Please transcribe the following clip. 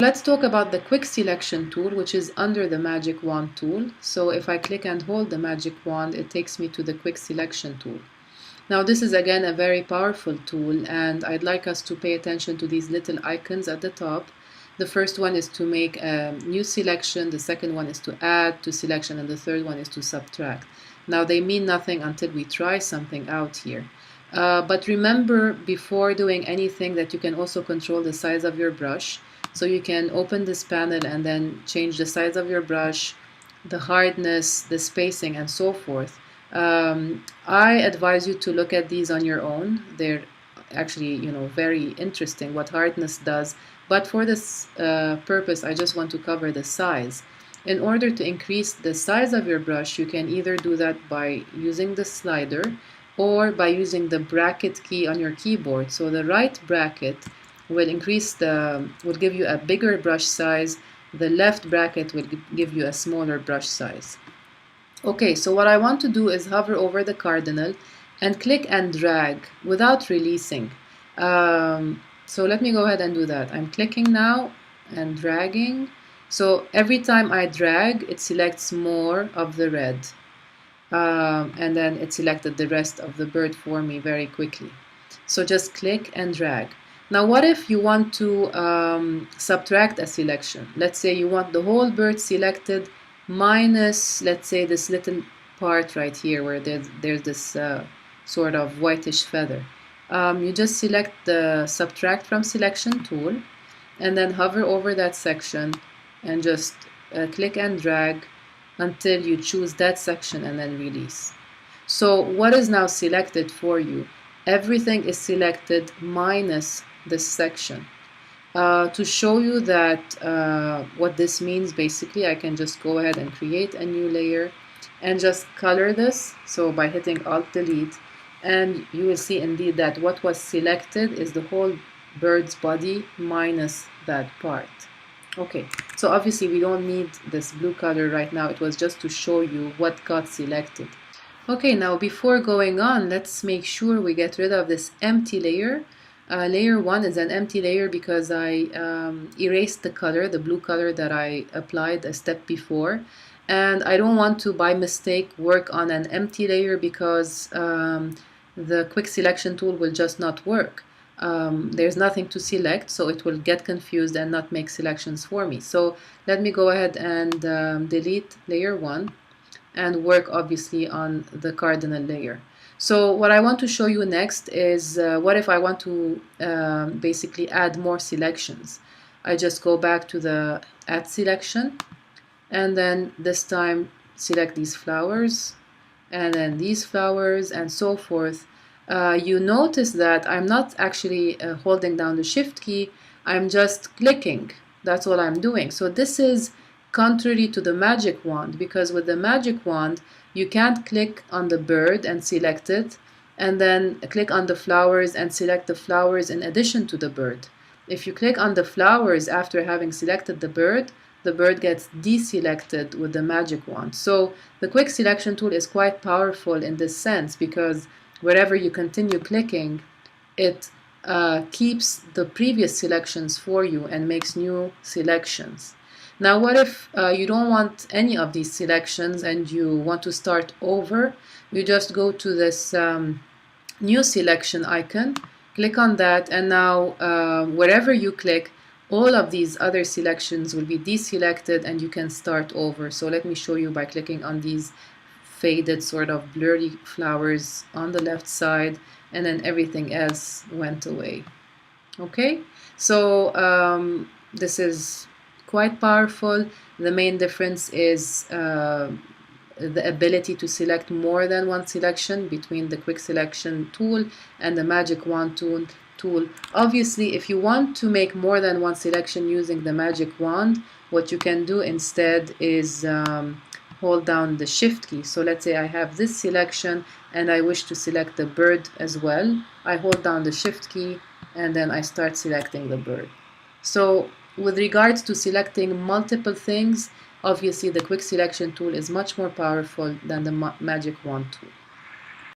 Let's talk about the quick selection tool, which is under the magic wand tool. So if I click and hold the magic wand, it takes me to the quick selection tool. Now this is again a very powerful tool, and I'd like us to pay attention to these little icons at the top. The first one is to make a new selection, the second one is to add to selection, and the third one is to subtract. Now they mean nothing until we try something out here. But remember before doing anything that you can also control the size of your brush. So you can open this panel and then change the size of your brush, the hardness, the spacing, and so forth. I advise you to look at these on your own. They're actually, very interesting what hardness does. But for this purpose, I just want to cover the size. In order to increase the size of your brush, you can either do that by using the slider or by using the bracket key on your keyboard. So the right bracket will give you a bigger brush size. The left bracket will give you a smaller brush size. Okay, so what I want to do is hover over the cardinal and click and drag without releasing. So let me go ahead and do that. I'm clicking now and dragging. So every time I drag, it selects more of the red. And then it selected the rest of the bird for me very quickly. So just click and drag. Now what if you want to subtract a selection? Let's say you want the whole bird selected minus, let's say, this little part right here where there's this sort of whitish feather. You just select the subtract from selection tool and then hover over that section and just click and drag until you choose that section and then release. So what is now selected for you? Everything is selected minus this section. To show you that what this means, basically, I can just go ahead and create a new layer and just color this. So by hitting Alt-Delete, and you will see indeed that what was selected is the whole bird's body minus that part. Okay, so obviously we don't need this blue color right now. It was just to show you what got selected. Okay, now before going on, let's make sure we get rid of this empty layer. Layer 1 is an empty layer because I erased the color, the blue color that I applied a step before. And I don't want to, by mistake, work on an empty layer because the quick selection tool will just not work. There's nothing to select, so it will get confused and not make selections for me. So let me go ahead and delete layer 1 and work obviously on the cardinal layer. So what I want to show you next is what if I want to basically add more selections. I just go back to the add selection and then this time select these flowers and then these flowers and so forth. You notice that I'm not actually holding down the shift key, I'm just clicking. That's all I'm doing. So this is contrary to the magic wand, because with the magic wand you can't click on the bird and select it and then click on the flowers and select the flowers in addition to the bird. If you click on the flowers after having selected the bird gets deselected with the magic wand. So the quick selection tool is quite powerful in this sense, because wherever you continue clicking, it keeps the previous selections for you and makes new selections. Now what if you don't want any of these selections and you want to start over? You just go to this new selection icon, click on that, and now wherever you click, all of these other selections will be deselected and you can start over. So let me show you by clicking on these faded sort of blurry flowers on the left side, and then everything else went away. Okay, so this is quite powerful. The main difference is the ability to select more than one selection between the quick selection tool and the magic wand tool. Obviously, if you want to make more than one selection using the magic wand, what you can do instead is hold down the shift key. So let's say I have this selection and I wish to select the bird as well. I hold down the shift key and then I start selecting the bird. So with regards to selecting multiple things, obviously the quick selection tool is much more powerful than the magic wand tool.